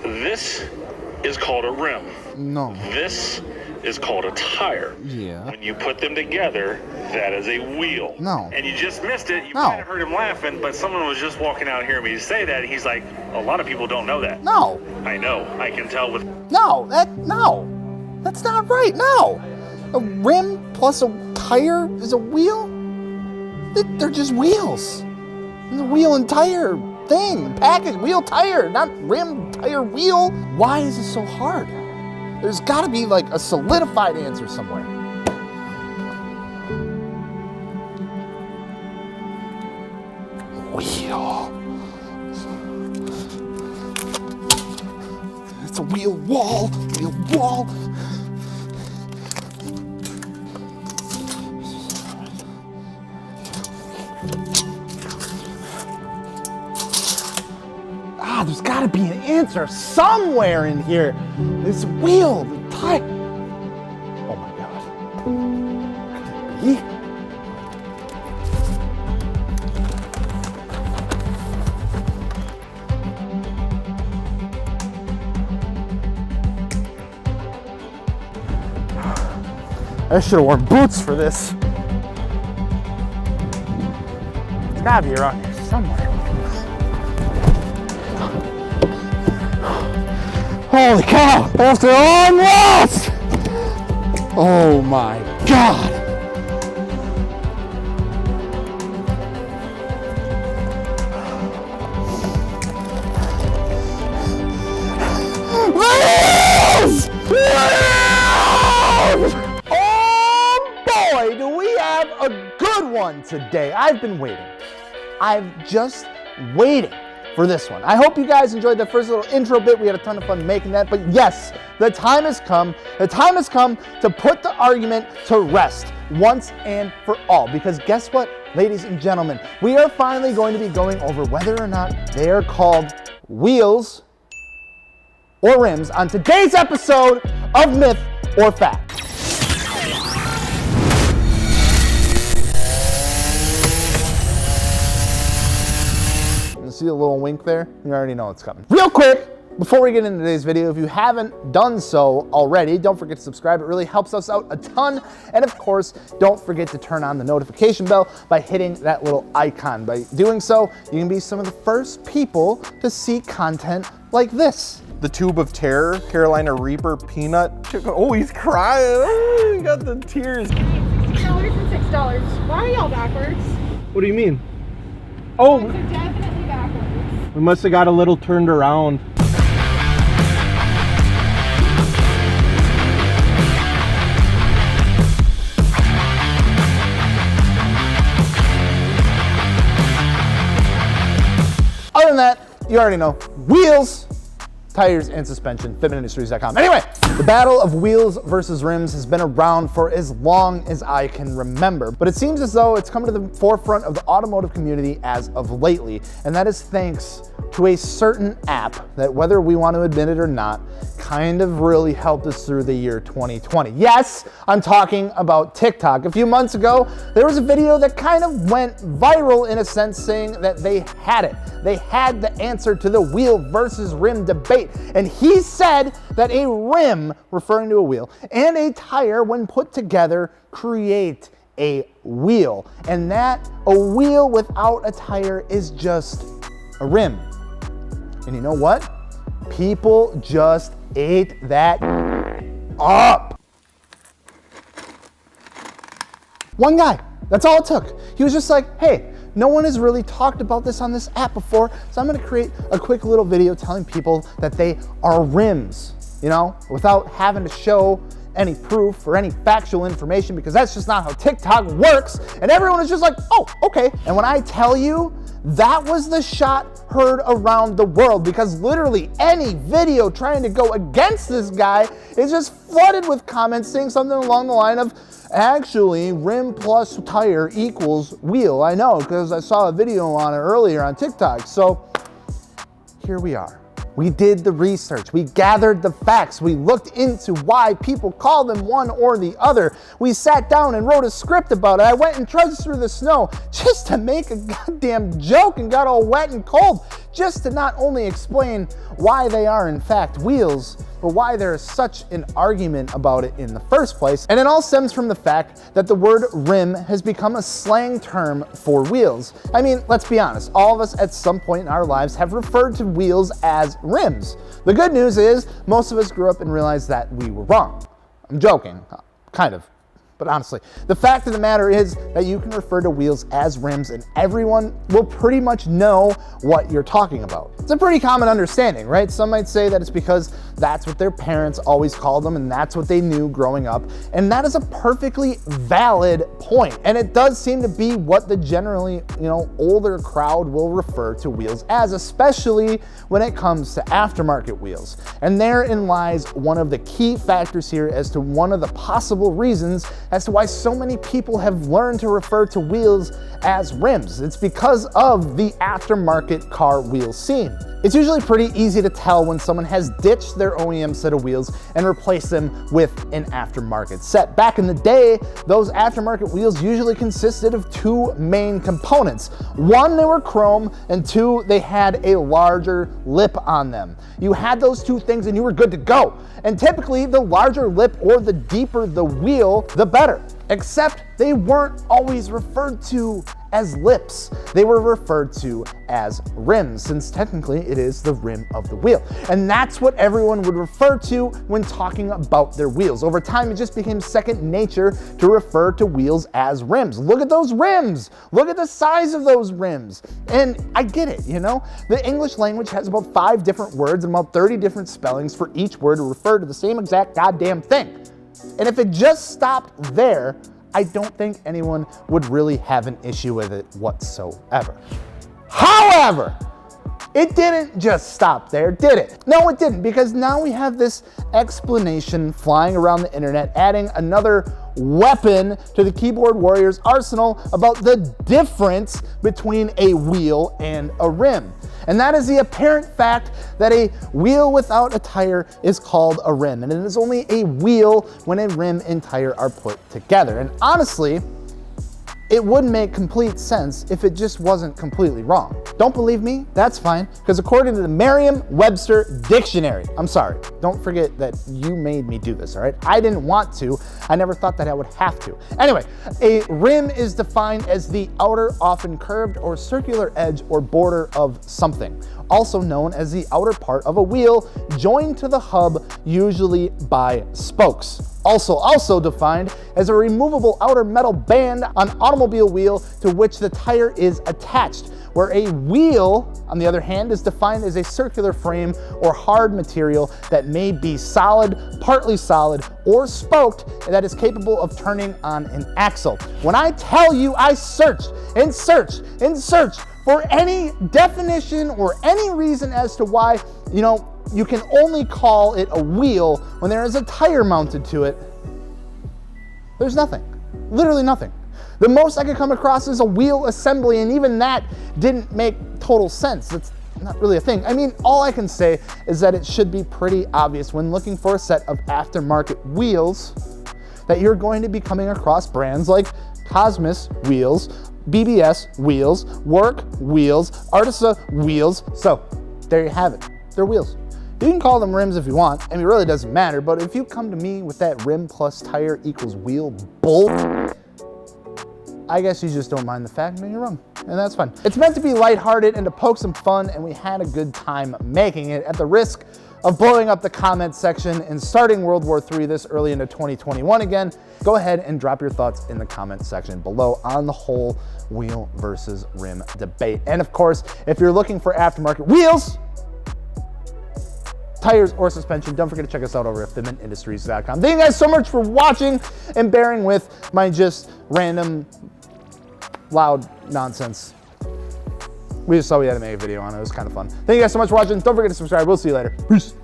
This is called a rim. No. This is called a tire. Yeah. When you put them together, that is a wheel. No. And you just missed it. You No. might have heard him laughing, but someone was just walking out hearing me say that, and he's like, a lot of people don't know that. No. I know. I can tell with... No. That's not right. No. A rim plus a tire is a wheel? They're just wheels. It's a wheel and tire thing. Package, wheel, tire, not rim, tire, wheel. Why is it so hard? There's got to be like a solidified answer somewhere. Wheel. It's a wheel wall. Wheel wall. There's got to be an answer somewhere in here. This wheel, the tire. Oh my God. Could it be? I should have worn boots for this. It's got to be around here somewhere. Holy cow, after all I'm lost! Oh my God. Wheels! Wheels! Oh boy, do we have a good one today. I've been waiting. I've just waiting for this one. I hope you guys enjoyed the first little intro bit. We had a ton of fun making that, but yes, the time has come. The time has come to put the argument to rest once and for all, because guess what, ladies and gentlemen, we are finally going to be going over whether or not they are called wheels or rims on today's episode of Myth or Fact. See a little wink there? You already know it's coming. Real quick, before we get into today's video, if you haven't done so already, don't forget to subscribe. It really helps us out a ton. And of course, don't forget to turn on the notification bell by hitting that little icon. By doing so, you can be some of the first people to see content like this. The Tube of Terror, Carolina Reaper, Peanut. Oh, he's crying. Oh, he got the tears. $6 and $6. Why are y'all backwards? What do you mean? Oh, They're definitely backwards. we must have got a little turned around. Other than that, you already know, wheels, tires, and suspension, fitmentindustries.com. Anyway, the battle of wheels versus rims has been around for as long as I can remember, but it seems as though it's come to the forefront of the automotive community as of lately, and that is thanks to a certain app that, whether we want to admit it or not, kind of really helped us through the year 2020. Yes, I'm talking about TikTok. A few months ago, there was a video that kind of went viral in a sense, saying that they had it. They had the answer to the wheel versus rim debate. And he said that a rim, referring to a wheel, and a tire, when put together, create a wheel. And that a wheel without a tire is just a rim. And you know what? People just ate that up. One guy, that's all it took. He was just like, hey, no one has really talked about this on this app before, so I'm gonna create a quick little video telling people that they are rims, you know, without having to show any proof or any factual information, because that's just not how TikTok works. And everyone is just like, oh, okay. And when I tell you, that was the shot heard around the world, because literally any video trying to go against this guy is just flooded with comments saying something along the line of, actually, rim plus tire equals wheel. I know, because I saw a video on it earlier on TikTok. So here we are. We did the research, we gathered the facts, we looked into why people call them one or the other. We sat down and wrote a script about it. I went and trudged through the snow just to make a goddamn joke and got all wet and cold, just to not only explain why they are in fact wheels, but why there is such an argument about it in the first place. And it all stems from the fact that the word rim has become a slang term for wheels. I mean, let's be honest, all of us at some point in our lives have referred to wheels as rims. The good news is most of us grew up and realized that we were wrong. I'm joking, kind of. But honestly, the fact of the matter is that you can refer to wheels as rims and everyone will pretty much know what you're talking about. It's a pretty common understanding, right? Some might say that it's because that's what their parents always called them and that's what they knew growing up. And that is a perfectly valid point. And it does seem to be what the generally, older crowd will refer to wheels as, especially when it comes to aftermarket wheels. And therein lies one of the key factors here as to one of the possible reasons as to why so many people have learned to refer to wheels as rims. It's because of the aftermarket car wheel scene. It's usually pretty easy to tell when someone has ditched their OEM set of wheels and replaced them with an aftermarket set. Back in the day, those aftermarket wheels usually consisted of two main components. One, they were chrome, and two, they had a larger lip on them. You had those two things and you were good to go. And typically, the larger lip or the deeper the wheel, the better. Except they weren't always referred to as lips. They were referred to as rims, since technically it is the rim of the wheel. And that's what everyone would refer to when talking about their wheels. Over time, it just became second nature to refer to wheels as rims. Look at those rims. Look at the size of those rims. And I get it, The English language has about 5 different words and about 30 different spellings for each word to refer to the same exact goddamn thing. And if it just stopped there, I don't think anyone would really have an issue with it whatsoever. However, it didn't just stop there, did it? No, it didn't, because now we have this explanation flying around the internet, adding another weapon to the keyboard warrior's arsenal about the difference between a wheel and a rim. And that is the apparent fact that a wheel without a tire is called a rim, and it is only a wheel when a rim and tire are put together. And honestly, it would make complete sense if it just wasn't completely wrong. Don't believe me? That's fine, because according to the Merriam Webster dictionary, I'm sorry, don't forget that you made me do this, all right? I didn't want to. I never thought that I would have to. Anyway, a rim is defined as the outer, often curved or circular edge or border of something, also known as the outer part of a wheel joined to the hub, usually by spokes. Also defined as a removable outer metal band on automobile wheel to which the tire is attached, where a wheel, on the other hand, is defined as a circular frame or hard material that may be solid, partly solid, or spoked that is capable of turning on an axle. When I tell you I searched and searched and searched for any definition or any reason as to why, you can only call it a wheel when there is a tire mounted to it, there's nothing, literally nothing. The most I could come across is a wheel assembly, and even that didn't make total sense. It's not really a thing. I mean, all I can say is that it should be pretty obvious when looking for a set of aftermarket wheels that you're going to be coming across brands like Cosmos wheels, BBS wheels, Work wheels, Artisa wheels. So there you have it, they're wheels. You can call them rims if you want, it really doesn't matter, but if you come to me with that rim plus tire equals wheel bull, I guess you just don't mind the fact that you're wrong, and that's fine. It's meant to be lighthearted and to poke some fun, and we had a good time making it at the risk of blowing up the comment section and starting World War III this early into 2021 again. Go ahead and drop your thoughts in the comment section below on the whole wheel versus rim debate. And of course, if you're looking for aftermarket wheels, tires, or suspension, don't forget to check us out over at fitmentindustries.com. Thank you guys so much for watching and bearing with my just random loud nonsense. We just saw we had to make a video on it. It was kind of fun. Thank you guys so much for watching. Don't forget to subscribe. We'll see you later. Peace.